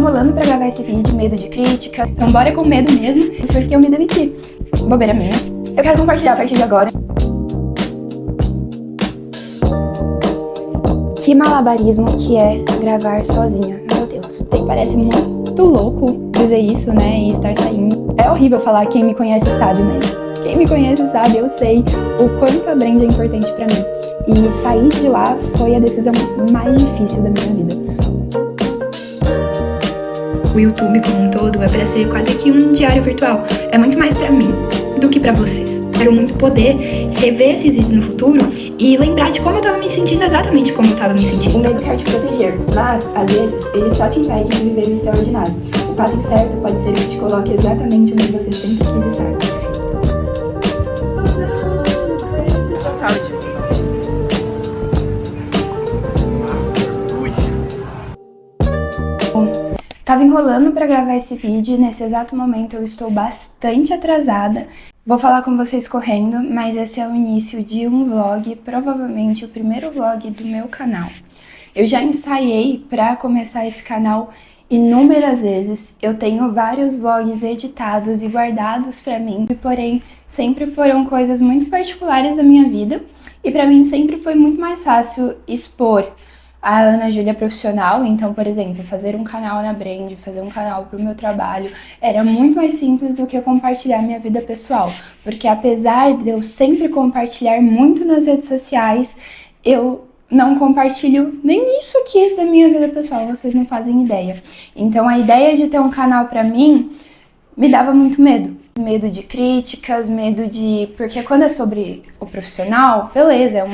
enrolando pra gravar esse vídeo, medo de crítica, então bora com medo mesmo, porque eu me demiti. Bobeira minha. Eu quero compartilhar a partir de agora. Que malabarismo que é gravar sozinha, meu Deus. Sei que parece muito louco dizer isso, né, e estar saindo. É horrível falar, quem me conhece sabe, mas quem me conhece sabe, eu sei o quanto a Brand é importante pra mim. E sair de lá foi a decisão mais difícil da minha vida. O YouTube como um todo é pra ser quase que um diário virtual. É muito mais pra mim do que pra vocês. Quero muito poder rever esses vídeos no futuro e lembrar de como eu tava me sentindo, exatamente como eu tava me sentindo. O medo quer te proteger, mas, às vezes, ele só te impede de viver o extraordinário. O passo incerto pode ser que te coloque exatamente onde você sempre quis estar. Saúde. Tava enrolando pra gravar esse vídeo e nesse exato momento eu estou bastante atrasada. Vou falar com vocês correndo, mas esse é o início de um vlog, provavelmente o primeiro vlog do meu canal. Eu já ensaiei pra começar esse canal inúmeras vezes, eu tenho vários vlogs editados e guardados pra mim, porém sempre foram coisas muito particulares da minha vida e pra mim sempre foi muito mais fácil expor a Ana Júlia profissional. Então, por exemplo, fazer um canal na Brand, fazer um canal pro meu trabalho, era muito mais simples do que compartilhar minha vida pessoal, porque apesar de eu sempre compartilhar muito nas redes sociais, eu não compartilho nem isso aqui da minha vida pessoal, vocês não fazem ideia. Então a ideia de ter um canal pra mim me dava muito medo. Medo de críticas, medo de... Porque quando é sobre o profissional, beleza,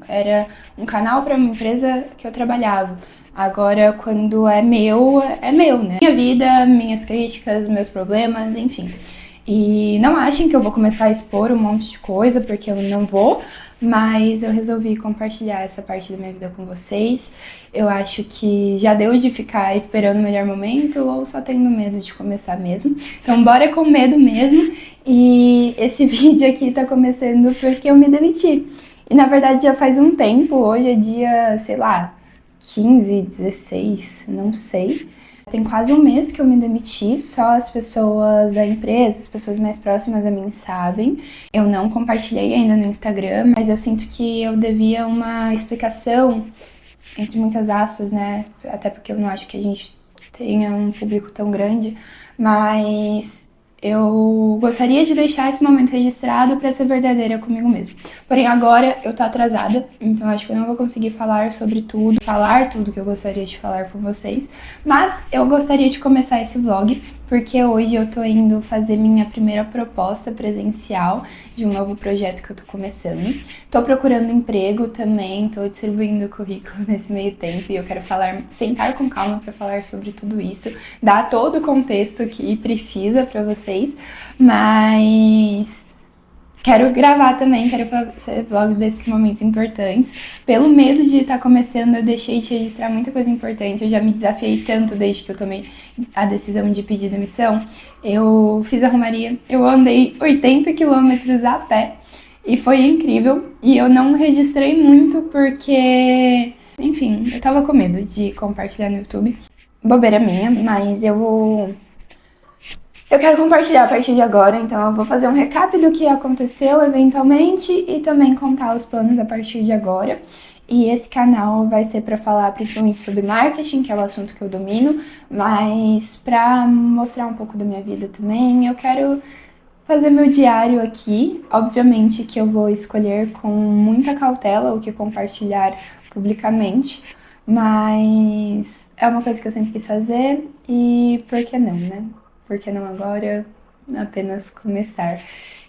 era um canal para uma empresa que eu trabalhava. Agora, quando é meu, né? Minha vida, minhas críticas, meus problemas, enfim. E não achem que eu vou começar a expor um monte de coisa, porque eu não vou, mas eu resolvi compartilhar essa parte da minha vida com vocês. Eu acho que já deu de ficar esperando o melhor momento ou só tendo medo de começar mesmo. Então bora com medo mesmo. E esse vídeo aqui tá começando porque eu me demiti. E na verdade já faz um tempo, hoje é dia, sei lá, 15, 16, não sei. Tem quase um mês que eu me demiti, só as pessoas da empresa, as pessoas mais próximas a mim sabem. Eu não compartilhei ainda no Instagram, mas eu sinto que eu devia uma explicação, entre muitas aspas, né? Até porque eu não acho que a gente tenha um público tão grande, mas eu gostaria de deixar esse momento registrado para ser verdadeira comigo mesma. Porém, agora eu tô atrasada, então acho que eu não vou conseguir falar sobre tudo, falar tudo que eu gostaria de falar com vocês, mas eu gostaria de começar esse vlog, porque hoje eu tô indo fazer minha primeira proposta presencial de um novo projeto que eu tô começando. Tô procurando emprego também, tô distribuindo currículo nesse meio tempo e eu quero sentar com calma para falar sobre tudo isso, dar todo o contexto que precisa para vocês, mas quero gravar também, quero fazer vlog desses momentos importantes. Pelo medo de estar começando, eu deixei de registrar muita coisa importante. Eu já me desafiei tanto desde que eu tomei a decisão de pedir demissão. Eu fiz a romaria, eu andei 80 quilômetros a pé e foi incrível. E eu não registrei muito porque, enfim, eu tava com medo de compartilhar no YouTube. Bobeira minha, mas eu quero compartilhar a partir de agora, então eu vou fazer um recap do que aconteceu eventualmente e também contar os planos a partir de agora. E esse canal vai ser para falar principalmente sobre marketing, que é o assunto que eu domino, mas para mostrar um pouco da minha vida também. Eu quero fazer meu diário aqui, obviamente que eu vou escolher com muita cautela o que compartilhar publicamente, mas é uma coisa que eu sempre quis fazer e por que não, né? Por que não agora apenas começar?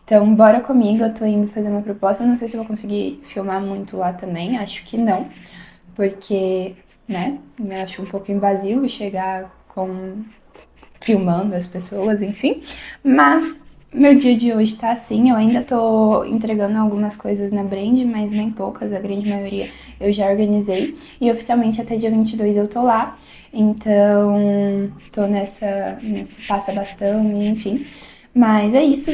Então, bora comigo, eu tô indo fazer uma proposta, não sei se eu vou conseguir filmar muito lá também, acho que não, porque, né, eu acho um pouco invasivo chegar filmando as pessoas, enfim, mas meu dia de hoje tá assim, eu ainda tô entregando algumas coisas na Brand, mas bem poucas, a grande maioria eu já organizei, e oficialmente até dia 22 eu tô lá, então tô nesse passa-bastão, enfim, mas é isso.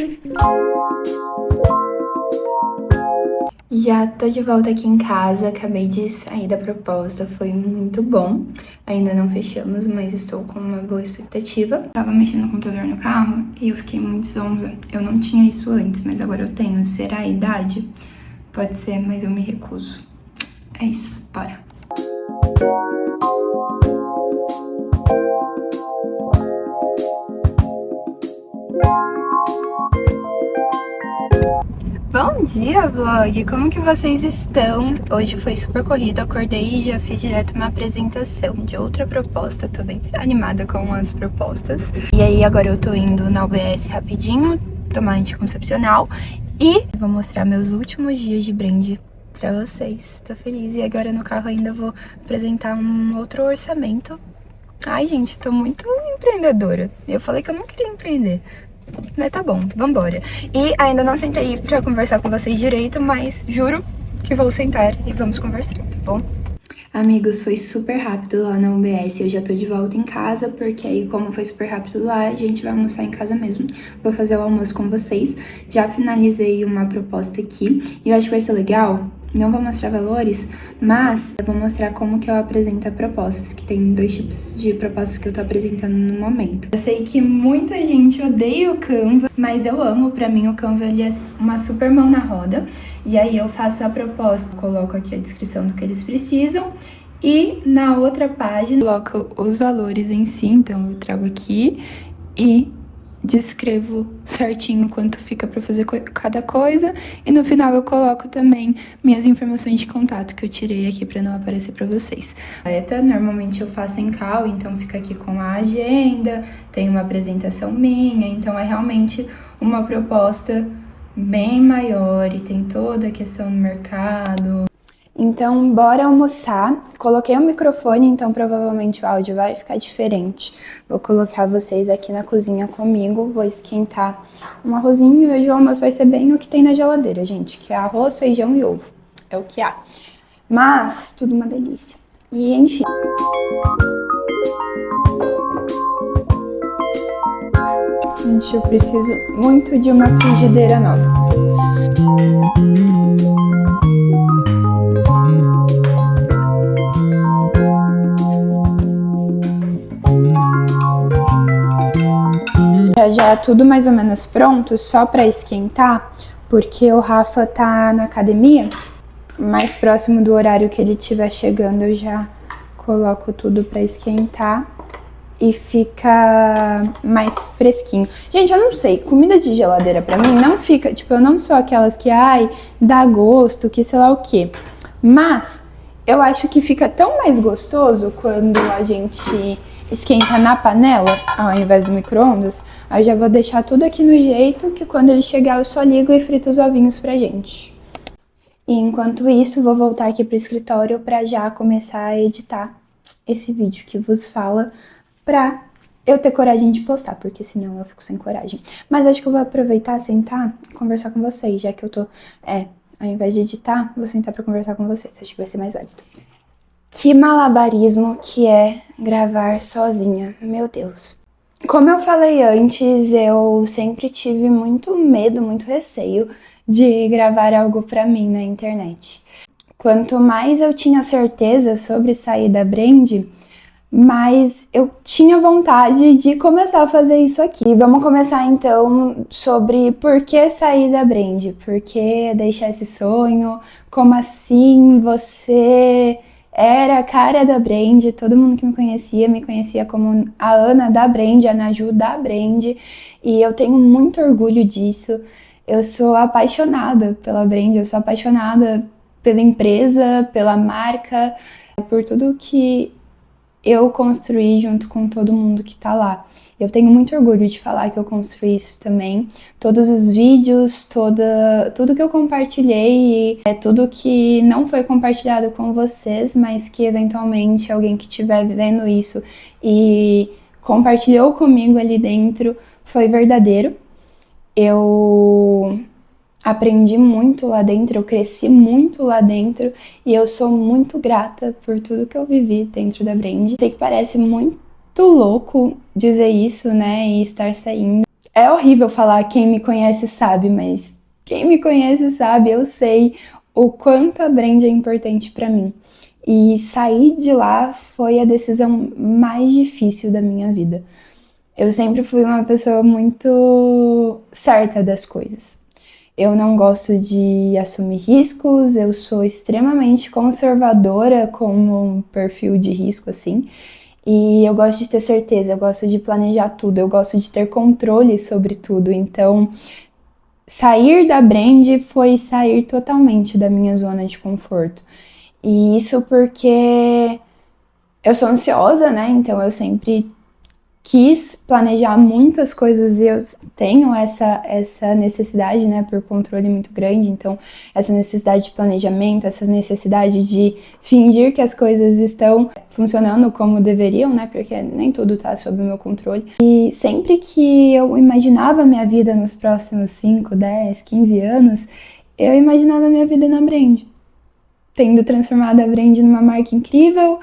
Já tô de volta aqui em casa, acabei de sair da proposta, foi muito bom. Ainda não fechamos, mas estou com uma boa expectativa. Tava mexendo no computador no carro e eu fiquei muito zonza. Eu não tinha isso antes, mas agora eu tenho. Será a idade? Pode ser, mas eu me recuso. É isso, bora. Bom dia, vlog! Como que vocês estão? Hoje foi super corrido, acordei e já fiz direto uma apresentação de outra proposta. Tô bem animada com as propostas. E aí agora eu tô indo na UBS rapidinho, tomar anticoncepcional e vou mostrar meus últimos dias de brinde pra vocês. Tô feliz. E agora no carro ainda vou apresentar um outro orçamento. Ai, gente, tô muito empreendedora. Eu falei que eu não queria empreender. Mas tá bom, vambora. E ainda não sentei pra conversar com vocês direito, mas juro que vou sentar e vamos conversar, tá bom? Amigos, foi super rápido lá na UBS, eu já tô de volta em casa, porque aí como foi super rápido lá, a gente vai almoçar em casa mesmo. Vou fazer o almoço com vocês, já finalizei uma proposta aqui, e eu acho que vai ser legal. Não vou mostrar valores, mas eu vou mostrar como que eu apresento propostas, que tem 2 tipos de propostas que eu tô apresentando no momento. Eu sei que muita gente odeia o Canva, mas eu amo. Pra mim o Canva ele é uma super mão na roda. E aí eu faço a proposta, coloco aqui a descrição do que eles precisam e na outra página coloco os valores em si, então eu trago aqui e descrevo certinho quanto fica para fazer cada coisa e no final eu coloco também minhas informações de contato que eu tirei aqui para não aparecer para vocês. Normalmente eu faço em call, então fica aqui com a agenda, tem uma apresentação minha, então é realmente uma proposta bem maior e tem toda a questão do mercado. Então, bora almoçar. Coloquei o microfone, então provavelmente o áudio vai ficar diferente. Vou colocar vocês aqui na cozinha comigo, vou esquentar um arrozinho e hoje o almoço vai ser bem o que tem na geladeira, gente, que é arroz, feijão e ovo. É o que há. Mas, tudo uma delícia. E, enfim. Gente, eu preciso muito de uma frigideira nova. Já tudo mais ou menos pronto, só para esquentar, porque o Rafa tá na academia, mais próximo do horário que ele estiver chegando, eu já coloco tudo para esquentar e fica mais fresquinho. Gente, eu não sei, comida de geladeira pra mim não fica, tipo, eu não sou aquelas que, ai, dá gosto, que sei lá o quê. Mas eu acho que fica tão mais gostoso quando a gente esquenta na panela, ao invés do micro-ondas. Aí eu já vou deixar tudo aqui no jeito que quando ele chegar eu só ligo e frito os ovinhos pra gente. E enquanto isso, vou voltar aqui pro escritório pra já começar a editar esse vídeo que vos fala pra eu ter coragem de postar, porque senão eu fico sem coragem. Mas acho que eu vou aproveitar, sentar e conversar com vocês, já que eu tô, ao invés de editar, vou sentar pra conversar com vocês. Acho que vai ser mais válido. Que malabarismo que é gravar sozinha, meu Deus. Como eu falei antes, eu sempre tive muito medo, muito receio de gravar algo pra mim na internet. Quanto mais eu tinha certeza sobre sair da Brand, mais eu tinha vontade de começar a fazer isso aqui. E vamos começar então sobre por que sair da Brand, por que deixar esse sonho, como assim você era a cara da Brand, todo mundo que me conhecia como a Ana da Brand, a Naju da Brand, e eu tenho muito orgulho disso. Eu sou apaixonada pela Brand, eu sou apaixonada pela empresa, pela marca, por tudo que eu construí junto com todo mundo que tá lá. Eu tenho muito orgulho de falar que eu construí isso também. Todos os vídeos, tudo que eu compartilhei, tudo que não foi compartilhado com vocês, mas que eventualmente alguém que estiver vivendo isso e compartilhou comigo ali dentro, foi verdadeiro. Eu aprendi muito lá dentro, eu cresci muito lá dentro e eu sou muito grata por tudo que eu vivi dentro da Brand. Sei que parece muito louco dizer isso, né, e estar saindo. É horrível falar quem me conhece sabe, mas quem me conhece sabe, eu sei o quanto a Brand é importante para mim. E sair de lá foi a decisão mais difícil da minha vida. Eu sempre fui uma pessoa muito certa das coisas. Eu não gosto de assumir riscos, eu sou extremamente conservadora como um perfil de risco, assim. E eu gosto de ter certeza, eu gosto de planejar tudo, eu gosto de ter controle sobre tudo. Então, sair da Brand foi sair totalmente da minha zona de conforto. E isso porque eu sou ansiosa, né? Então eu sempre quis planejar muitas coisas e eu tenho essa necessidade, né, por controle muito grande, então essa necessidade de planejamento, essa necessidade de fingir que as coisas estão funcionando como deveriam, né, porque nem tudo tá sob o meu controle. E sempre que eu imaginava a minha vida nos próximos 5, 10, 15 anos, eu imaginava a minha vida na Brand, tendo transformado a Brand numa marca incrível,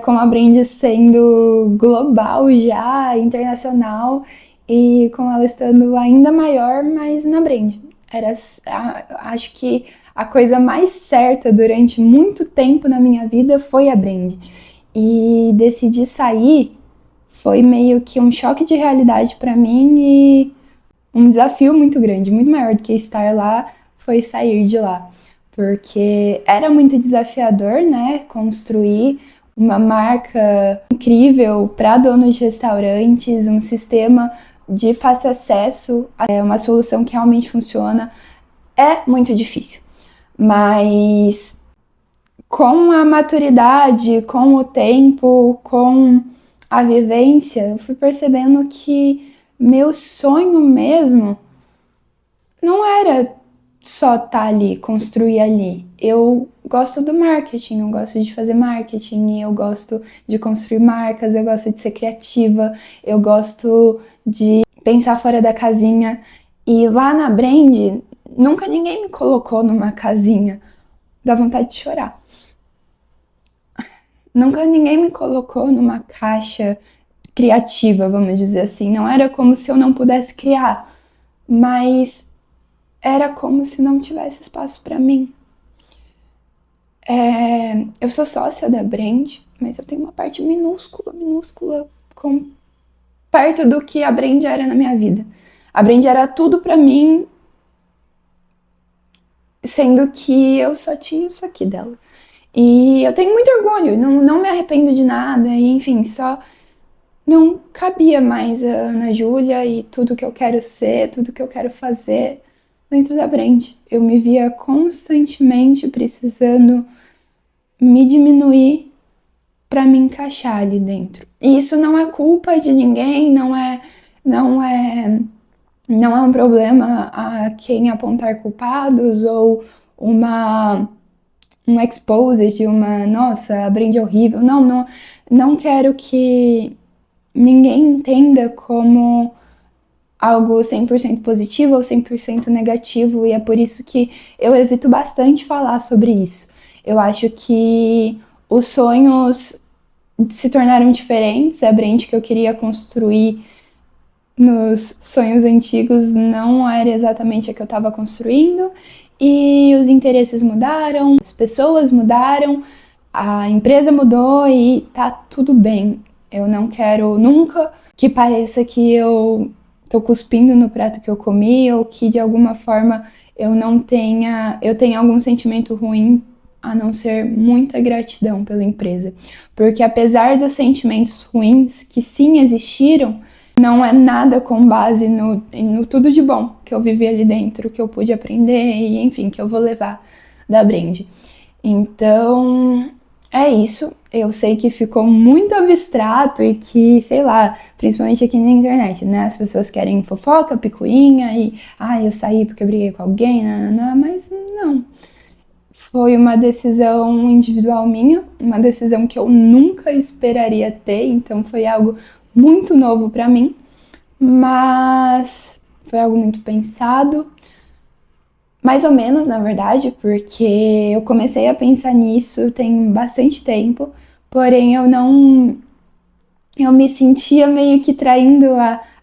com a Brand sendo global já, internacional, e com ela estando ainda maior, mas na Brand. Acho que a coisa mais certa durante muito tempo na minha vida foi a Brand. E decidir sair foi meio que um choque de realidade para mim e um desafio muito grande, muito maior do que estar lá, foi sair de lá. Porque era muito desafiador, né? Construir uma marca incrível para donos de restaurantes, um sistema de fácil acesso, uma solução que realmente funciona, é muito difícil. Mas com a maturidade, com o tempo, com a vivência, eu fui percebendo que meu sonho mesmo não era só estar ali, construir ali. Eu gosto do marketing, eu gosto de fazer marketing, eu gosto de construir marcas, eu gosto de ser criativa, eu gosto de pensar fora da casinha. E lá na Brand, nunca ninguém me colocou numa casinha. Dá vontade de chorar. Nunca ninguém me colocou numa caixa criativa, vamos dizer assim. Não era como se eu não pudesse criar, mas era como se não tivesse espaço para mim. Eu sou sócia da Brand, mas eu tenho uma parte minúscula, minúscula, perto do que a Brand era na minha vida. A Brand era tudo para mim, sendo que eu só tinha isso aqui dela. E eu tenho muito orgulho, não me arrependo de nada, e enfim, só não cabia mais a Ana Júlia e tudo que eu quero ser, tudo que eu quero fazer dentro da Brand. Eu me via constantemente precisando me diminuir para me encaixar ali dentro. E isso não é culpa de ninguém, não é um problema a quem apontar culpados ou um exposed, nossa, a Brand é horrível. Não quero que ninguém entenda como algo 100% positivo ou 100% negativo, e é por isso que eu evito bastante falar sobre isso. Eu acho que os sonhos se tornaram diferentes, a Brand que eu queria construir nos sonhos antigos não era exatamente a que eu estava construindo, e os interesses mudaram, as pessoas mudaram, a empresa mudou e tá tudo bem. Eu não quero nunca que pareça que eu tô cuspindo no prato que eu comi ou que de alguma forma eu tenha algum sentimento ruim, a não ser muita gratidão pela empresa. Porque apesar dos sentimentos ruins que sim existiram, não é nada com base no tudo de bom que eu vivi ali dentro, que eu pude aprender e enfim, que eu vou levar da Brand. Então, é isso. Eu sei que ficou muito abstrato e que, sei lá, principalmente aqui na internet, né? As pessoas querem fofoca, picuinha e, eu saí porque eu briguei com alguém, nananã, mas não. Foi uma decisão individual minha, uma decisão que eu nunca esperaria ter, então foi algo muito novo para mim, mas foi algo muito pensado, mais ou menos, na verdade, porque eu comecei a pensar nisso tem bastante tempo, porém eu me sentia meio que traindo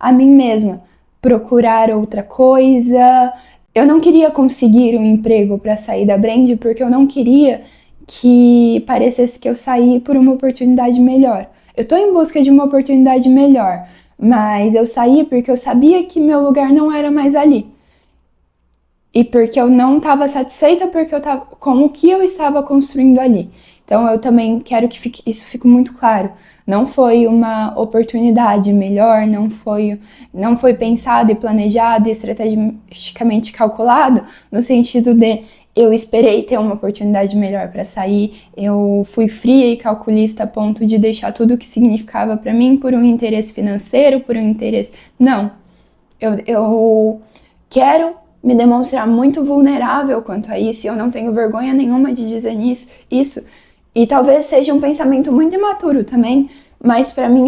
a mim mesma, procurar outra coisa, eu não queria conseguir um emprego para sair da Brand porque eu não queria que parecesse que eu saí por uma oportunidade melhor. Eu tô em busca de uma oportunidade melhor, mas eu saí porque eu sabia que meu lugar não era mais ali. E porque eu não estava satisfeita porque eu tava, com o que eu estava construindo ali. Então eu também quero que isso fique muito claro. Não foi uma oportunidade melhor, não foi pensado e planejado e estrategicamente calculado no sentido de eu esperei ter uma oportunidade melhor para sair, eu fui fria e calculista a ponto de deixar tudo o que significava para mim por um interesse financeiro, por um interesse... Não, eu quero me demonstrar muito vulnerável quanto a isso, e eu não tenho vergonha nenhuma de dizer isso. E talvez seja um pensamento muito imaturo também, mas para mim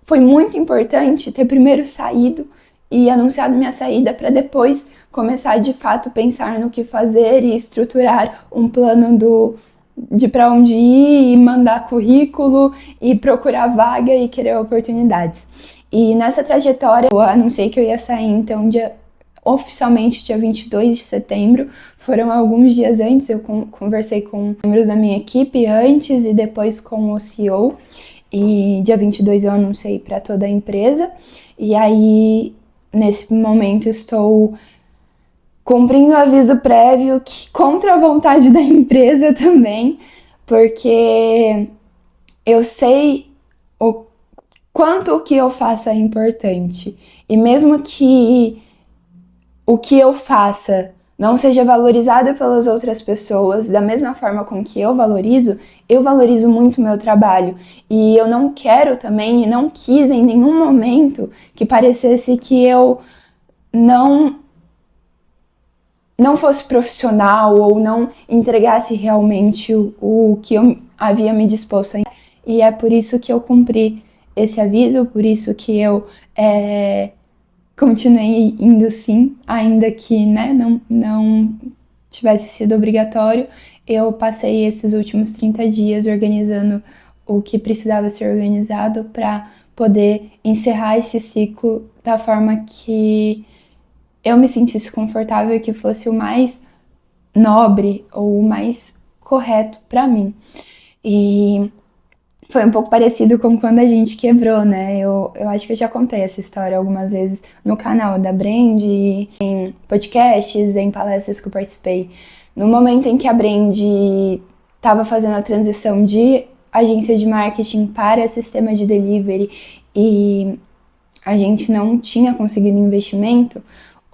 foi muito importante ter primeiro saído e anunciado minha saída para depois começar de fato pensar no que fazer e estruturar um plano de para onde ir, e mandar currículo e procurar vaga e querer oportunidades. E nessa trajetória eu anunciei que eu ia sair então oficialmente dia 22 de setembro, foram alguns dias antes, eu conversei com membros da minha equipe antes e depois com o CEO, e dia 22 eu anunciei para toda a empresa, e aí nesse momento estou cumprindo o aviso prévio que contra a vontade da empresa também, porque eu sei o quanto o que eu faço é importante, e mesmo que o que eu faça não seja valorizado pelas outras pessoas da mesma forma com que eu valorizo muito o meu trabalho. E eu não quero também, e não quis em nenhum momento que parecesse que eu não fosse profissional ou não entregasse realmente o que eu havia me disposto a. E é por isso que eu cumpri esse aviso, por isso que eu continuei indo sim, ainda que não tivesse sido obrigatório. Eu passei esses últimos 30 dias organizando o que precisava ser organizado para poder encerrar esse ciclo da forma que eu me sentisse confortável e que fosse o mais nobre ou o mais correto para mim. E foi um pouco parecido com quando a gente quebrou, né? Eu acho que eu já contei essa história algumas vezes no canal da Brand, em podcasts, em palestras que eu participei. No momento em que a Brand estava fazendo a transição de agência de marketing para sistema de delivery e a gente não tinha conseguido investimento,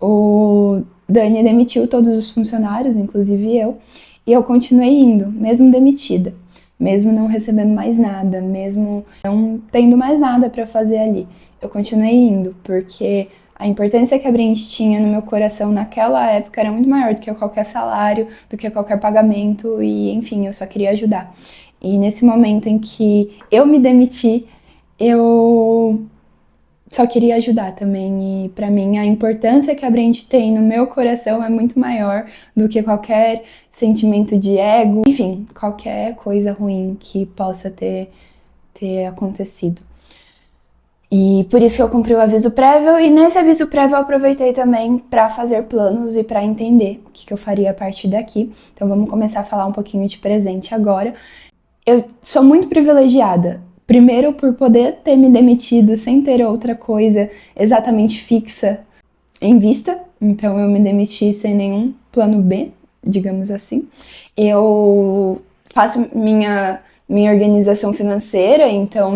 o Dani demitiu todos os funcionários, inclusive eu, e eu continuei indo, mesmo demitida, mesmo não recebendo mais nada, mesmo não tendo mais nada para fazer ali. Eu continuei indo, porque a importância que a Brand tinha no meu coração naquela época era muito maior do que qualquer salário, do que qualquer pagamento, e enfim, eu só queria ajudar. E nesse momento em que eu me demiti, eu só queria ajudar também, e para mim a importância que a Brand tem no meu coração é muito maior do que qualquer sentimento de ego, enfim, qualquer coisa ruim que possa ter acontecido. E por isso que eu cumpri o aviso prévio, e nesse aviso prévio eu aproveitei também para fazer planos e para entender o que eu faria a partir daqui. Então vamos começar a falar um pouquinho de presente agora. Eu sou muito privilegiada. Primeiro, por poder ter me demitido sem ter outra coisa exatamente fixa em vista. Então, eu me demiti sem nenhum plano B, digamos assim. Eu faço minha organização financeira, então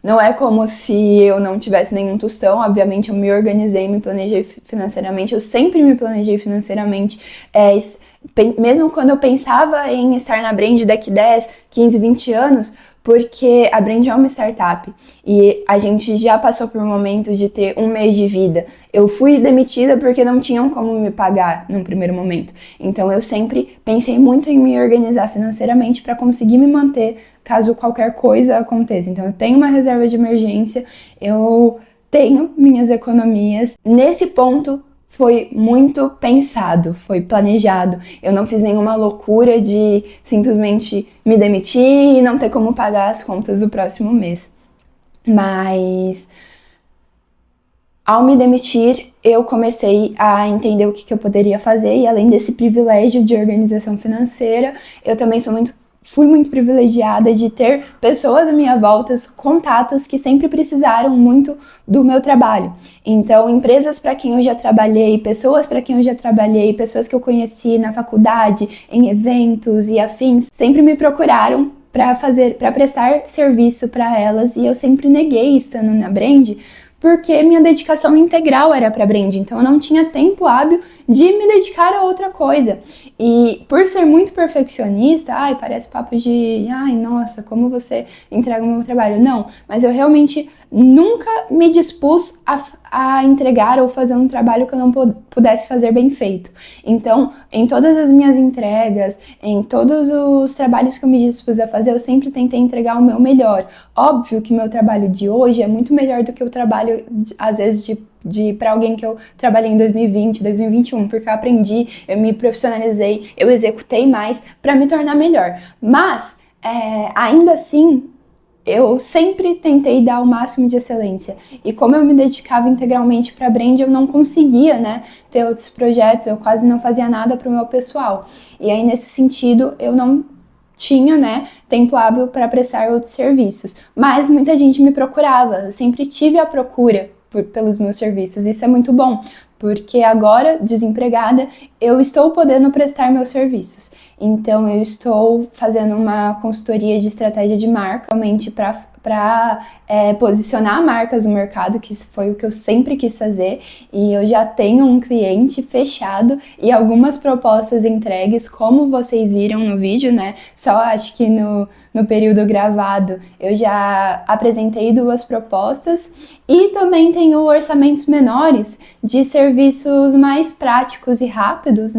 não é como se eu não tivesse nenhum tostão. Obviamente, eu me organizei, me planejei financeiramente. Eu sempre me planejei financeiramente. Mesmo quando eu pensava em estar na Brand daqui 10, 15, 20 anos, porque a Brand é uma startup e a gente já passou por um momento de ter um mês de vida. Eu fui demitida porque não tinham como me pagar num primeiro momento. Então eu sempre pensei muito em me organizar financeiramente para conseguir me manter caso qualquer coisa aconteça. Então eu tenho uma reserva de emergência, eu tenho minhas economias. Nesse ponto, foi muito pensado, foi planejado. Eu não fiz nenhuma loucura de simplesmente me demitir e não ter como pagar as contas do próximo mês. Mas Ao me demitir, eu comecei a entender o que eu poderia fazer, e além desse privilégio de organização financeira, eu também fui muito privilegiada de ter pessoas à minha volta, contatos que sempre precisaram muito do meu trabalho. Então, empresas para quem eu já trabalhei, pessoas para quem eu já trabalhei, pessoas que eu conheci na faculdade, em eventos e afins, sempre me procuraram para prestar serviço para elas, e eu sempre neguei estando na Brand, porque minha dedicação integral era para Brand, então eu não tinha tempo hábil de me dedicar a outra coisa. E por ser muito perfeccionista, parece papo de, nossa, como você entrega o meu trabalho. Não, mas eu realmente nunca me dispus a entregar ou fazer um trabalho que eu não pudesse fazer bem feito. Então, em todas as minhas entregas, em todos os trabalhos que eu me dispus a fazer, eu sempre tentei entregar o meu melhor. Óbvio que meu trabalho de hoje é muito melhor do que o trabalho, às vezes, para alguém que eu trabalhei em 2020, 2021, porque eu aprendi, eu me profissionalizei, eu executei mais para me tornar melhor. Mas, ainda assim, eu sempre tentei dar o máximo de excelência. E como eu me dedicava integralmente para a Brand, eu não conseguia, ter outros projetos, eu quase não fazia nada para o meu pessoal. E aí, nesse sentido, eu não tinha, tempo hábil para prestar outros serviços. Mas muita gente me procurava, eu sempre tive a procura pelos meus serviços. Isso é muito bom, porque agora, desempregada, eu estou podendo prestar meus serviços. Então, eu estou fazendo uma consultoria de estratégia de marca, realmente para posicionar marcas no mercado, que foi o que eu sempre quis fazer, e eu já tenho um cliente fechado e algumas propostas entregues, como vocês viram no vídeo, Só acho que no período gravado eu já apresentei 2 propostas, e também tenho orçamentos menores de serviços mais práticos e rápidos,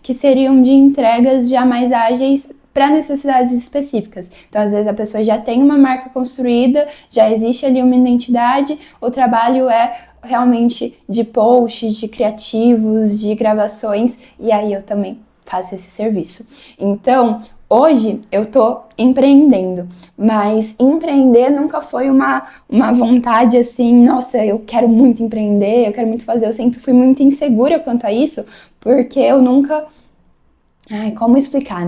que seriam de entregas já mais ágeis para necessidades específicas. Então, às vezes a pessoa já tem uma marca construída, já existe ali uma identidade, o trabalho é realmente de posts, de criativos, de gravações, e aí eu também faço esse serviço. Então, hoje eu tô empreendendo, mas empreender nunca foi uma vontade assim, nossa, eu quero muito empreender, eu quero muito fazer. Eu sempre fui muito insegura quanto a isso, porque eu nunca... como explicar,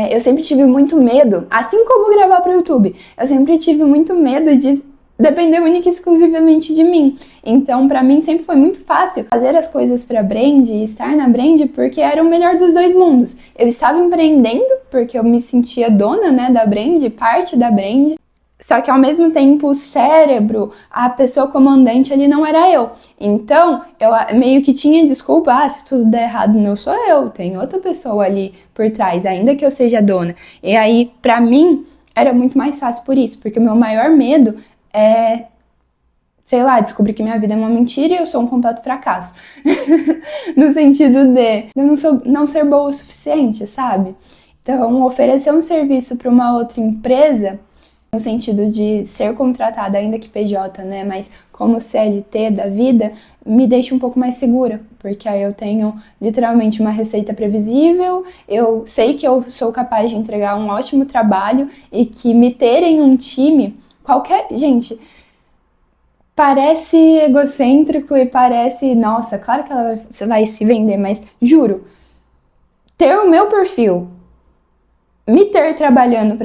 eu sempre tive muito medo, assim como gravar para o YouTube, eu sempre tive muito medo de depender única e exclusivamente de mim. Então, para mim, sempre foi muito fácil fazer as coisas para a Brand e estar na Brand, porque era o melhor dos 2 mundos. Eu estava empreendendo, porque eu me sentia dona, da Brand, parte da Brand. Só que ao mesmo tempo o cérebro, a pessoa comandante ali não era eu. Então, eu meio que tinha desculpa, se tudo der errado não sou eu, tem outra pessoa ali por trás, ainda que eu seja dona. E aí, pra mim, era muito mais fácil por isso, porque o meu maior medo é, descobrir que minha vida é uma mentira e eu sou um completo fracasso. No sentido de eu não ser boa o suficiente, sabe? Então, oferecer um serviço para uma outra empresa, no sentido de ser contratada, ainda que PJ, mas como CLT da vida, me deixa um pouco mais segura, porque aí eu tenho literalmente uma receita previsível, eu sei que eu sou capaz de entregar um ótimo trabalho, e que me terem um time, gente, parece egocêntrico e parece, nossa, claro que ela vai se vender, mas juro, ter o meu perfil, me ter trabalhando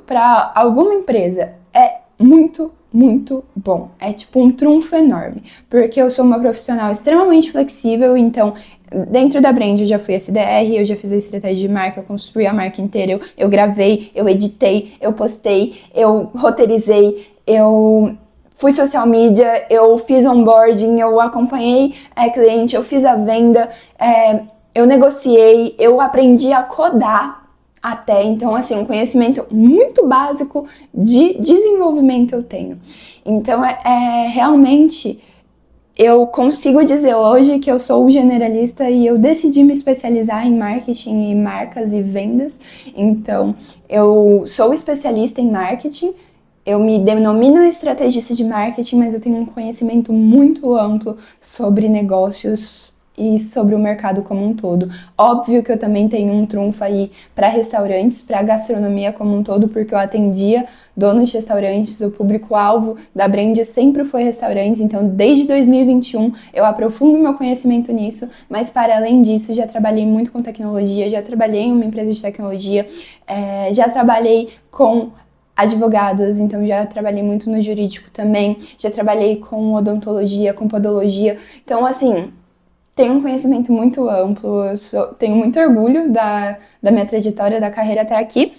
para alguma empresa é muito, muito bom. É tipo um trunfo enorme, porque eu sou uma profissional extremamente flexível. Então, dentro da Brand eu já fui SDR, eu já fiz a estratégia de marca, eu construí a marca inteira, eu gravei, eu editei, eu postei, eu roteirizei, eu fui social media, eu fiz onboarding, eu acompanhei cliente, eu fiz a venda, eu negociei, eu aprendi a codar até. Então, assim, um conhecimento muito básico de desenvolvimento eu tenho. Então, realmente, eu consigo dizer hoje que eu sou generalista e eu decidi me especializar em marketing e marcas e vendas. Então, eu sou especialista em marketing, eu me denomino estrategista de marketing, mas eu tenho um conhecimento muito amplo sobre negócios e sobre o mercado como um todo. Óbvio que eu também tenho um trunfo aí para restaurantes, para gastronomia como um todo, porque eu atendia donos de restaurantes, o público-alvo da Brand sempre foi restaurantes, então desde 2021 eu aprofundo meu conhecimento nisso, mas para além disso já trabalhei muito com tecnologia, já trabalhei em uma empresa de tecnologia, já trabalhei com advogados, então já trabalhei muito no jurídico também, já trabalhei com odontologia, com podologia, então assim, tenho um conhecimento muito amplo, tenho muito orgulho da minha trajetória, da carreira até aqui,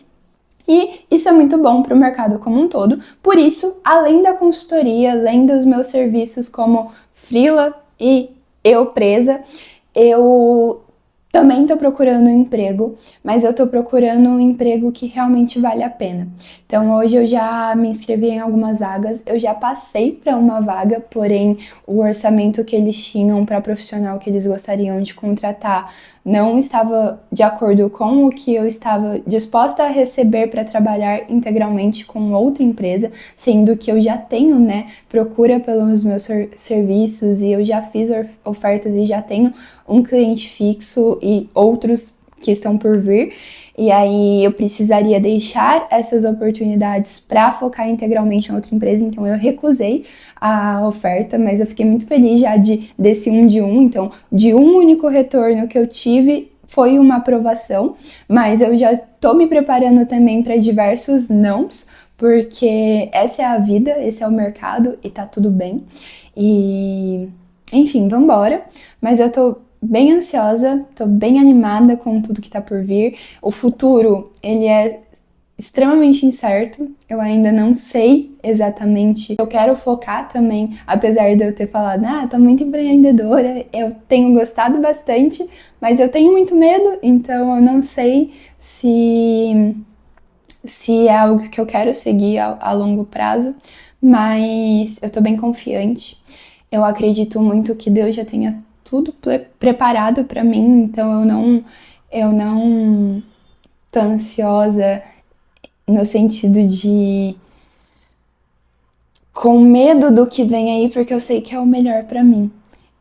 e isso é muito bom para o mercado como um todo. Por isso, além da consultoria, além dos meus serviços como freela e eu presa, eu também estou procurando um emprego, mas eu estou procurando um emprego que realmente vale a pena. Então hoje eu já me inscrevi em algumas vagas, eu já passei para uma vaga, porém o orçamento que eles tinham para profissional que eles gostariam de contratar não estava de acordo com o que eu estava disposta a receber para trabalhar integralmente com outra empresa, sendo que eu já tenho, procura pelos meus serviços e eu já fiz ofertas e já tenho um cliente fixo e outros que estão por vir. E aí eu precisaria deixar essas oportunidades para focar integralmente em outra empresa, então eu recusei a oferta, mas eu fiquei muito feliz já desse 1 de 1, então de um único retorno que eu tive foi uma aprovação, mas eu já tô me preparando também para diversos nãos, porque essa é a vida, esse é o mercado e tá tudo bem. E enfim, vambora, mas eu tô bem ansiosa, tô bem animada com tudo que tá por vir. O futuro, ele é extremamente incerto, eu ainda não sei exatamente. Eu quero focar também, apesar de eu ter falado, tô muito empreendedora, eu tenho gostado bastante, mas eu tenho muito medo, então eu não sei se é algo que eu quero seguir a longo prazo, mas eu tô bem confiante. Eu acredito muito que Deus já tenha tudo preparado para mim, então eu não tô ansiosa no sentido de com medo do que vem aí, porque eu sei que é o melhor para mim.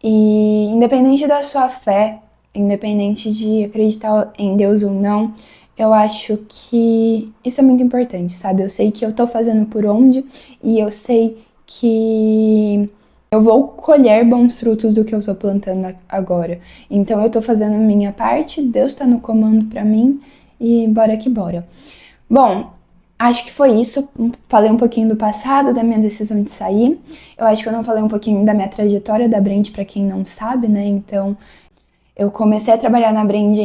E independente da sua fé, independente de acreditar em Deus ou não, eu acho que isso é muito importante, sabe? Eu sei que eu tô fazendo por onde e eu sei que eu vou colher bons frutos do que eu tô plantando agora. Então eu tô fazendo a minha parte, Deus tá no comando pra mim e bora que bora. Bom, acho que foi isso. Falei um pouquinho do passado, da minha decisão de sair. Eu acho que eu não falei um pouquinho da minha trajetória da Brand pra quem não sabe, Então, eu comecei a trabalhar na Brand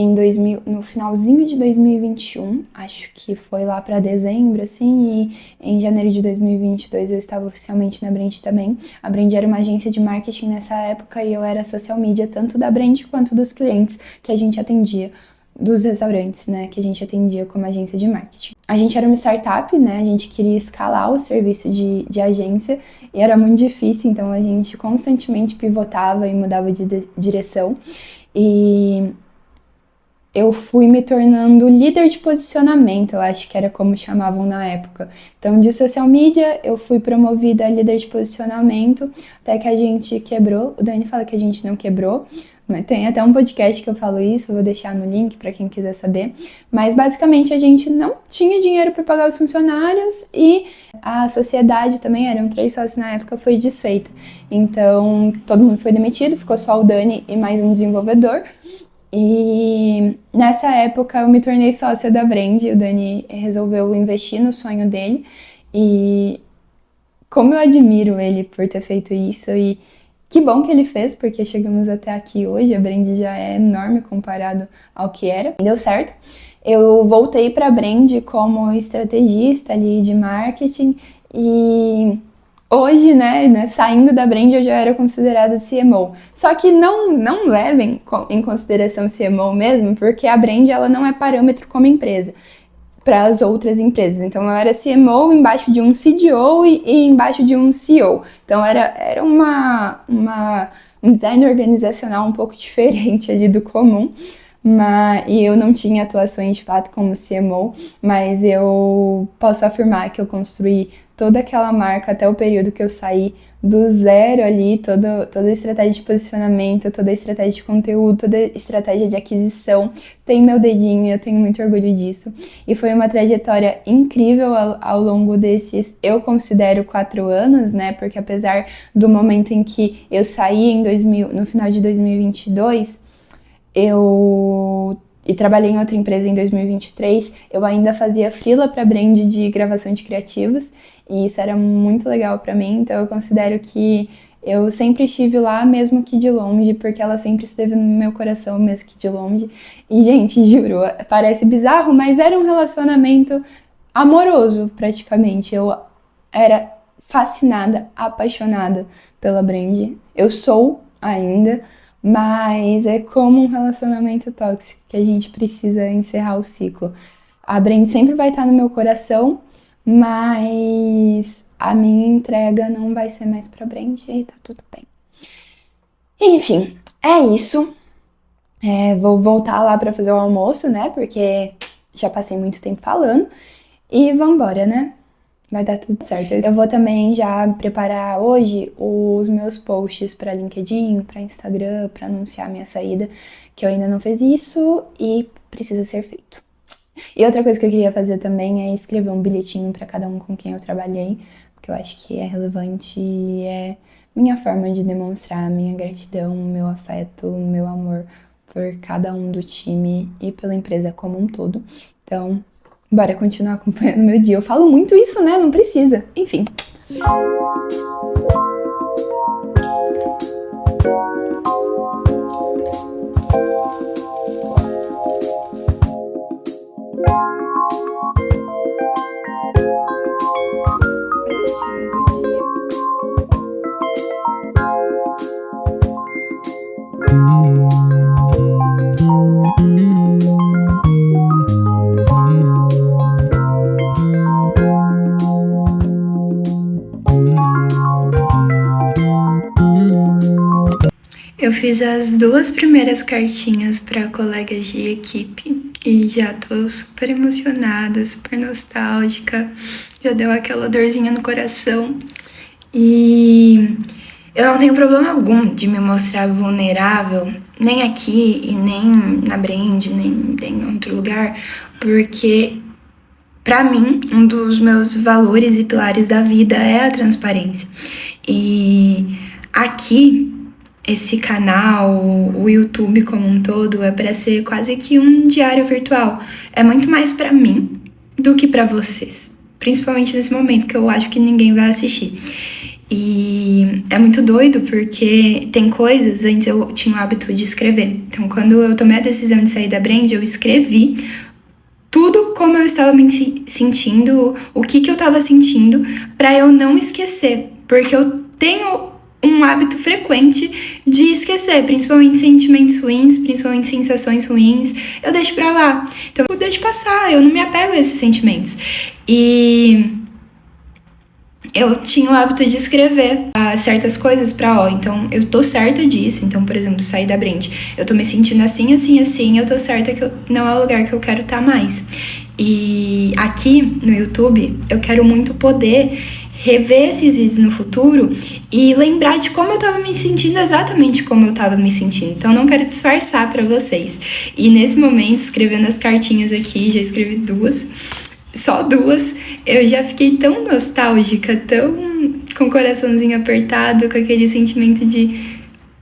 no finalzinho de 2021, acho que foi lá para dezembro, assim, e em janeiro de 2022 eu estava oficialmente na Brand também. A Brand era uma agência de marketing nessa época e eu era social media tanto da Brand quanto dos clientes que a gente atendia, dos restaurantes, que a gente atendia como agência de marketing. A gente era uma startup, a gente queria escalar o serviço de agência e era muito difícil, então a gente constantemente pivotava e mudava de direção. E eu fui me tornando líder de posicionamento, eu acho que era como chamavam na época. Então, de social media, eu fui promovida a líder de posicionamento, até que a gente quebrou. O Dani fala que a gente não quebrou, tem até um podcast que eu falo isso, vou deixar no link para quem quiser saber. Mas, basicamente, a gente não tinha dinheiro para pagar os funcionários e a sociedade também, eram 3 sócios na época, foi desfeita. Então, todo mundo foi demitido, ficou só o Dani e mais um desenvolvedor. E nessa época eu me tornei sócia da Brand, o Dani resolveu investir no sonho dele e como eu admiro ele por ter feito isso e que bom que ele fez, porque chegamos até aqui hoje, a Brand já é enorme comparado ao que era, e deu certo. Eu voltei para a Brand como estrategista ali de marketing e hoje, saindo da Brand, eu já era considerada CMO. Só que não levem em consideração CMO mesmo, porque a Brand ela não é parâmetro como empresa para as outras empresas. Então, eu era CMO embaixo de um CDO e embaixo de um CEO. Então, era um design organizacional um pouco diferente ali do comum. e eu não tinha atuações de fato como CMO, mas eu posso afirmar que eu construí toda aquela marca até o período que eu saí do zero ali, toda a estratégia de posicionamento, toda a estratégia de conteúdo, toda a estratégia de aquisição, tem meu dedinho e eu tenho muito orgulho disso. E foi uma trajetória incrível ao longo desses, eu considero, 4 anos, né? Porque apesar do momento em que eu saí no final de 2022, e trabalhei em outra empresa em 2023, eu ainda fazia freela para brand de gravação de criativos, e isso era muito legal para mim, então eu considero que eu sempre estive lá, mesmo que de longe, porque ela sempre esteve no meu coração, mesmo que de longe. E, gente, juro, parece bizarro, mas era um relacionamento amoroso, praticamente. Eu era fascinada, apaixonada pela brand. Eu sou ainda, mas é como um relacionamento tóxico que a gente precisa encerrar o ciclo. A brand sempre vai estar no meu coração, mas a minha entrega não vai ser mais pra brand e tá tudo bem. Enfim, é isso. Vou voltar lá pra fazer o almoço, né? Porque já passei muito tempo falando. E vambora, né? Vai dar tudo certo. Eu vou também já preparar hoje os meus posts para LinkedIn, para Instagram, para anunciar minha saída, que eu ainda não fiz isso e precisa ser feito. E outra coisa que eu queria fazer também é escrever um bilhetinho para cada um com quem eu trabalhei, porque eu acho que é relevante e é minha forma de demonstrar a minha gratidão, o meu afeto, o meu amor por cada um do time e pela empresa como um todo. Então, bora continuar acompanhando meu dia. Eu falo muito isso, né? Não precisa. Enfim. Eu fiz as 2 primeiras cartinhas para colegas de equipe e já tô super emocionada, super nostálgica, já deu aquela dorzinha no coração. E eu não tenho problema algum de me mostrar vulnerável, nem aqui e nem na brand, nem em outro lugar, porque pra mim, um dos meus valores e pilares da vida é a transparência. E aqui, esse canal, o YouTube como um todo, é para ser quase que um diário virtual. É muito mais para mim do que para vocês, principalmente nesse momento que eu acho que ninguém vai assistir. E é muito doido porque tem coisas, antes eu tinha o hábito de escrever. Então, quando eu tomei a decisão de sair da brand, eu escrevi tudo como eu estava me sentindo, o que eu estava sentindo, para eu não esquecer, porque eu tenho um hábito frequente de esquecer, principalmente sentimentos ruins, principalmente sensações ruins, eu deixo pra lá. Então eu deixo passar, eu não me apego a esses sentimentos. E eu tinha o hábito de escrever certas coisas pra, então eu tô certa disso. Então, por exemplo, sair da brand, eu tô me sentindo assim, assim, assim, eu tô certa que não é o lugar que eu quero estar mais. E aqui no YouTube, eu quero muito poder rever esses vídeos no futuro e lembrar de como eu tava me sentindo, exatamente como eu tava me sentindo. Então, não quero disfarçar pra vocês. E nesse momento, escrevendo as cartinhas aqui, já escrevi 2, só 2, eu já fiquei tão nostálgica, tão com o coraçãozinho apertado, com aquele sentimento de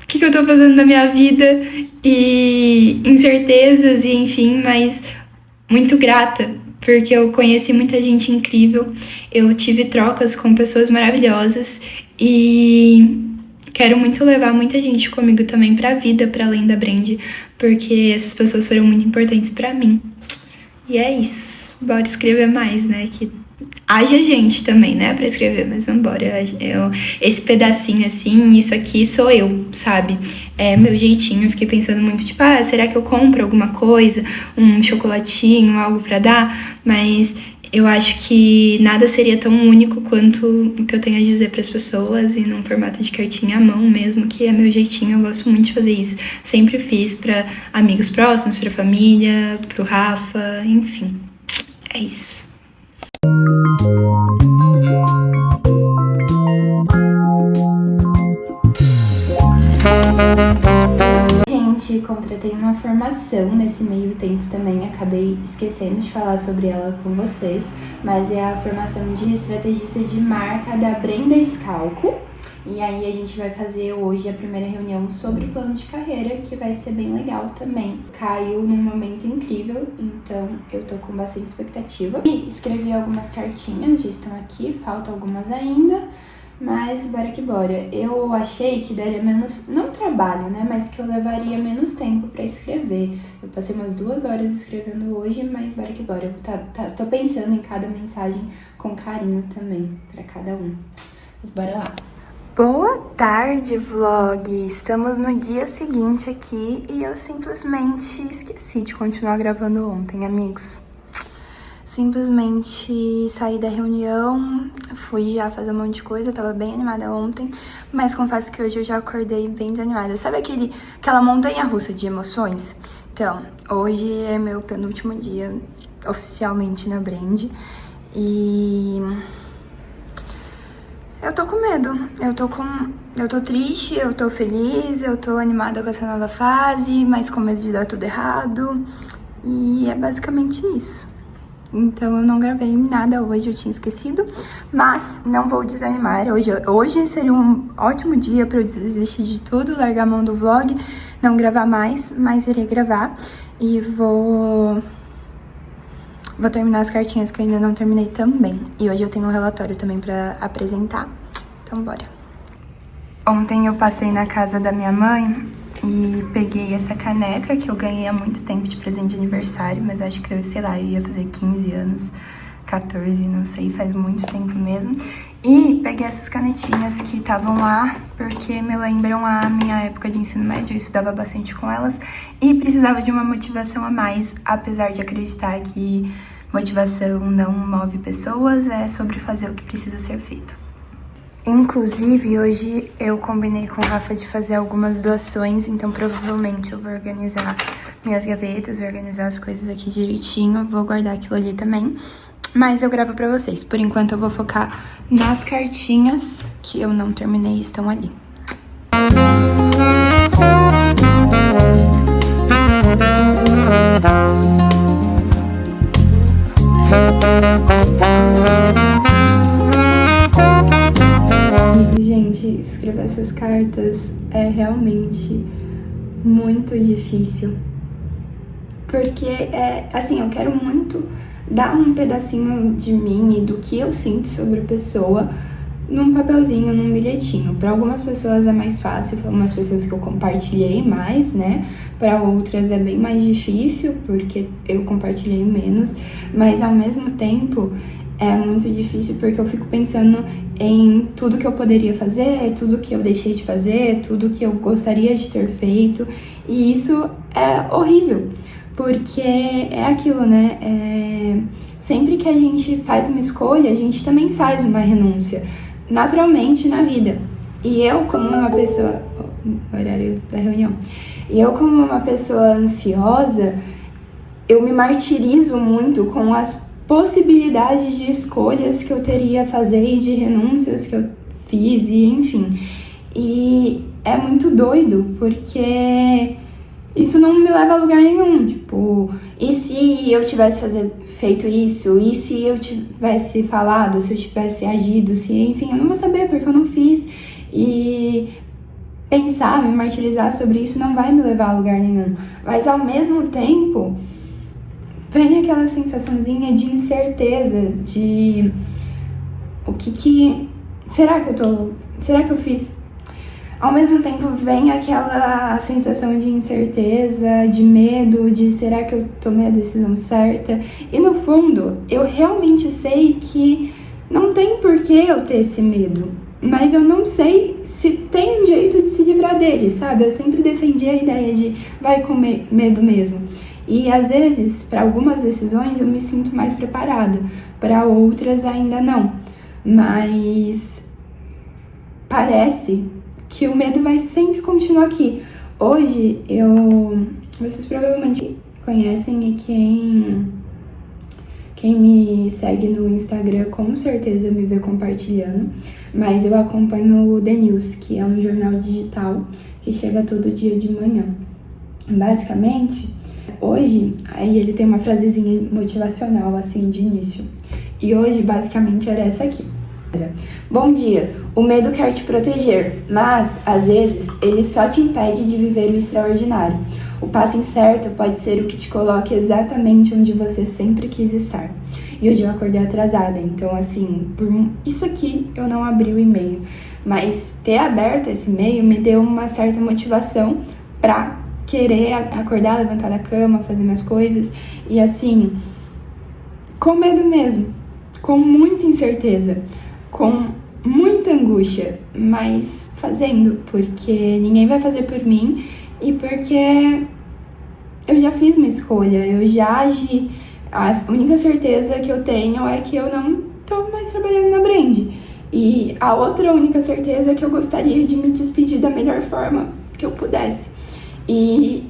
o que eu tô fazendo na minha vida e incertezas e enfim, mas muito grata, porque eu conheci muita gente incrível, eu tive trocas com pessoas maravilhosas e quero muito levar muita gente comigo também pra vida, pra além da brand, porque essas pessoas foram muito importantes pra mim. E é isso, bora escrever mais, né, que haja gente também, né, pra escrever, mas vambora, esse pedacinho assim, isso aqui sou eu, sabe, é meu jeitinho. Eu fiquei pensando muito, tipo, será que eu compro alguma coisa, um chocolatinho, algo pra dar, mas Eu acho que nada seria tão único quanto o que eu tenho a dizer para as pessoas e num formato de cartinha à mão mesmo, que é meu jeitinho. Eu gosto muito de fazer isso. Sempre fiz para amigos próximos, para família, pro Rafa, enfim. É isso. Gente, contratei uma formação nesse meio tempo também, acabei esquecendo de falar sobre ela com vocês, mas é a formação de estrategista de marca da Brenda Scalco. E aí a gente vai fazer hoje a primeira reunião sobre plano de carreira, que vai ser bem legal também. Caiu num momento incrível, então eu tô com bastante expectativa. E escrevi algumas cartinhas, já estão aqui, faltam algumas ainda. Mas bora que bora. Eu achei que daria menos, não trabalho, né? Mas que eu levaria menos tempo pra escrever. Eu passei umas 2 horas escrevendo hoje, mas bora que bora. Eu tô pensando em cada mensagem com carinho também, pra cada um. Mas bora lá. Boa tarde, vlog! Estamos no dia seguinte aqui e eu simplesmente esqueci de continuar gravando ontem, amigos. Simplesmente saí da reunião, fui já fazer um monte de coisa, tava bem animada ontem, mas confesso que hoje eu já acordei bem desanimada. Sabe aquela montanha-russa de emoções? Então, hoje é meu penúltimo dia oficialmente na Brand e eu tô com medo, eu tô triste, eu tô feliz, eu tô animada com essa nova fase, mas com medo de dar tudo errado e é basicamente isso. Então eu não gravei nada hoje, eu tinha esquecido, mas não vou desanimar. Hoje seria um ótimo dia pra eu desistir de tudo, largar a mão do vlog, não gravar mais, mas irei gravar e vou terminar as cartinhas que eu ainda não terminei também. E hoje eu tenho um relatório também pra apresentar, então bora. Ontem eu passei na casa da minha mãe e peguei essa caneca que eu ganhei há muito tempo de presente de aniversário, mas acho que, sei lá, eu ia fazer 15 anos, 14, não sei, faz muito tempo mesmo. E peguei essas canetinhas que estavam lá, porque me lembram a minha época de ensino médio, eu estudava bastante com elas e precisava de uma motivação a mais, apesar de acreditar que motivação não move pessoas, é sobre fazer o que precisa ser feito. Inclusive, hoje eu combinei com o Rafa de fazer algumas doações, então provavelmente eu vou organizar minhas gavetas, vou organizar as coisas aqui direitinho, vou guardar aquilo ali também, mas eu gravo pra vocês. Por enquanto eu vou focar nas cartinhas que eu não terminei e estão ali. Gente, escrever essas cartas é realmente muito difícil. Porque, assim, eu quero muito dar um pedacinho de mim e do que eu sinto sobre a pessoa num papelzinho, num bilhetinho. Para algumas pessoas é mais fácil, para algumas pessoas que eu compartilhei mais, né? Para outras é bem mais difícil, porque eu compartilhei menos. Mas, ao mesmo tempo, é muito difícil porque eu fico pensando em tudo que eu poderia fazer, tudo que eu deixei de fazer, tudo que eu gostaria de ter feito. E isso é horrível, porque é aquilo, né? Sempre que a gente faz uma escolha, a gente também faz uma renúncia, naturalmente na vida. E eu, como uma pessoa... horário da reunião. E eu, como uma pessoa ansiosa, eu me martirizo muito com as possibilidades de escolhas que eu teria a fazer e de renúncias que eu fiz, e enfim. E é muito doido, porque isso não me leva a lugar nenhum. Tipo, e se eu tivesse feito isso? E se eu tivesse falado? Se eu tivesse agido? Se, enfim, eu não vou saber, porque eu não fiz. E pensar, me martirizar sobre isso não vai me levar a lugar nenhum. Mas, ao mesmo tempo, vem aquela sensaçãozinha de incerteza, de será que eu fiz? Ao mesmo tempo vem aquela sensação de incerteza, de medo, de será que eu tomei a decisão certa? E no fundo, eu realmente sei que não tem por que eu ter esse medo, mas eu não sei se tem um jeito de se livrar dele, sabe? Eu sempre defendi a ideia de vai com medo mesmo. E às vezes, para algumas decisões, eu me sinto mais preparada, para outras ainda não. Mas parece que o medo vai sempre continuar aqui. Hoje, vocês provavelmente conhecem e quem me segue no Instagram com certeza me vê compartilhando, mas eu acompanho o The News, que é um jornal digital que chega todo dia de manhã. Basicamente, hoje, aí ele tem uma frasezinha motivacional, assim, de início. E hoje, basicamente, era essa aqui. Bom dia, o medo quer te proteger, mas, às vezes, ele só te impede de viver o extraordinário. O passo incerto pode ser o que te coloque exatamente onde você sempre quis estar. E hoje eu acordei atrasada, então, assim, por isso aqui eu não abri o e-mail. Mas ter aberto esse e-mail me deu uma certa motivação pra querer acordar, levantar da cama, fazer minhas coisas. E, assim, com medo mesmo, com muita incerteza, com muita angústia, mas fazendo, porque ninguém vai fazer por mim e porque eu já fiz uma escolha, eu já agi. A única certeza que eu tenho é que eu não tô mais trabalhando na Brand. E a outra única certeza é que eu gostaria de me despedir da melhor forma que eu pudesse. E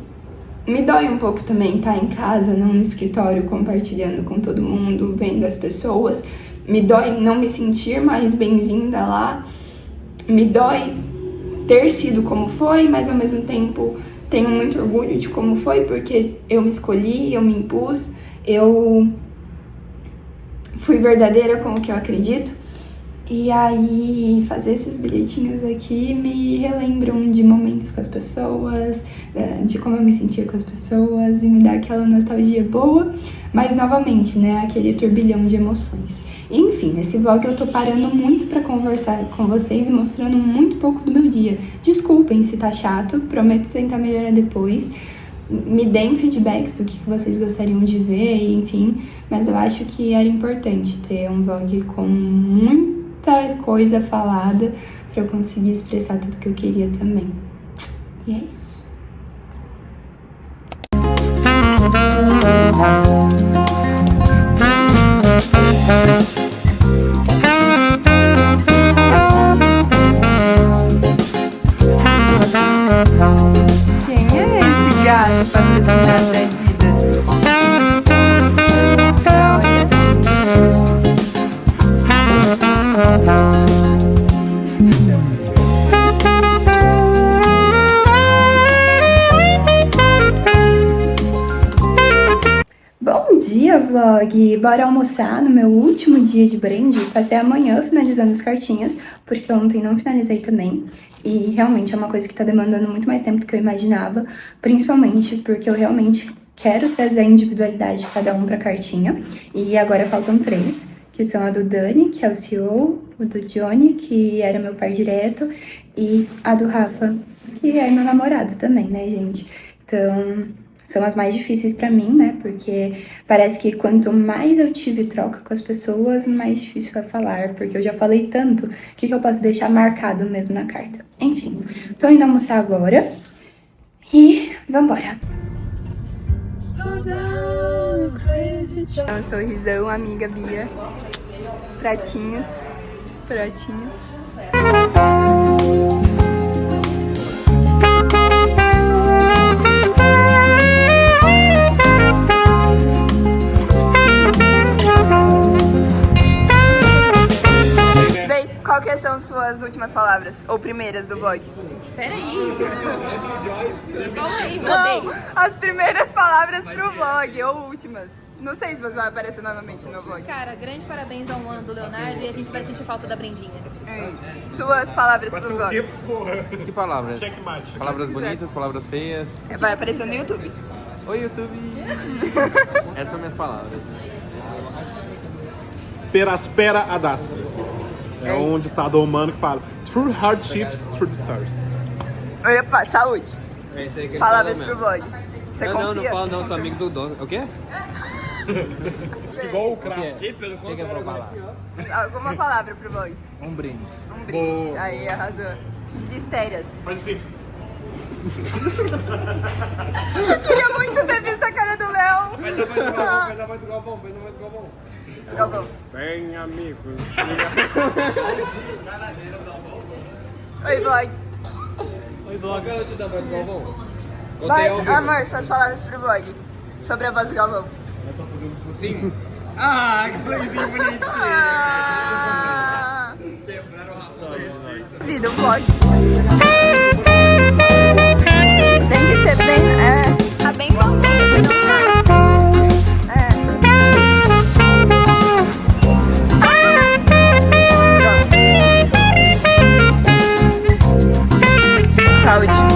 me dói um pouco também estar em casa, não no escritório, compartilhando com todo mundo, vendo as pessoas. Me dói não me sentir mais bem-vinda lá. Me dói ter sido como foi, mas ao mesmo tempo tenho muito orgulho de como foi, porque eu me escolhi, eu me impus, eu fui verdadeira com o que eu acredito. E aí, fazer esses bilhetinhos aqui me relembram de momentos com as pessoas, de como eu me sentia com as pessoas, e me dá aquela nostalgia boa, mas novamente, né, aquele turbilhão de emoções. Enfim, nesse vlog eu tô parando muito pra conversar com vocês e mostrando muito pouco do meu dia. Desculpem se tá chato, prometo tentar melhorar depois. Me deem feedbacks do que vocês gostariam de ver, enfim, mas eu acho que era importante ter um vlog com muita coisa falada pra eu conseguir expressar tudo que eu queria também. E é isso. Quem é esse gato patrocinado da Adidas? Bom dia, vlog! Bora almoçar no meu último dia de Brand. Passei a manhã finalizando as cartinhas, porque ontem não finalizei também. E realmente é uma coisa que tá demandando muito mais tempo do que eu imaginava, principalmente porque eu realmente quero trazer a individualidade de cada um pra cartinha. E agora faltam 3, que são a do Dani, que é o CEO, o do Johnny, que era meu par direto, e a do Rafa, que é meu namorado também, né, gente? Então, são as mais difíceis pra mim, né, porque parece que quanto mais eu tive troca com as pessoas, mais difícil é falar, porque eu já falei tanto, o que eu posso deixar marcado mesmo na carta? Enfim, tô indo almoçar agora e vambora! Um sorrisão, amiga Bia. Pratinhos. Bem, qual que são suas últimas palavras? Ou primeiras do vlog? Peraí. Calma aí, Não, as primeiras palavras pro vlog, ou últimas. Não sei se você vai aparecer novamente no meu vlog. Cara, grande parabéns ao ano do Leonardo e a gente vai sentir falta da Brendinha. É isso. Suas palavras pro vlog. Que palavras? Checkmate. Palavras bonitas, palavras feias. Vai aparecer no YouTube. Oi, YouTube! Essas são minhas palavras. Peraspera adastra. É isso. um ditado humano que fala Through hardships, through the stars. Opa, saúde. É isso aí que ele Palavras falou pro mesmo. vlog. Você Não, confia? não fala não, sou amigo do dono. O quê? Igual o O que craque. é? O que é pra falar? Alguma palavra pro vlog. Um brinde. Um brinde. Boa. Aí, arrasou. Mistérias. Faz assim. Eu queria muito ter visto a cara do Léo Faz a voz do Galvão, faz a voz do Galvão, faz a voz do Galvão. Galvão. Bem, amigos. Oi, vlog. Oi, vlog. Eu te dar a voz do Galvão. Vai, amor, suas palavras pro vlog. Sobre a voz do Galvão. Sim. Ah, que sorrisinho bonitinho. Ah, Quebraram a sorrisinho. vida, o vlog. Tem que ser bem... tá bem bonzinho, não Saúde.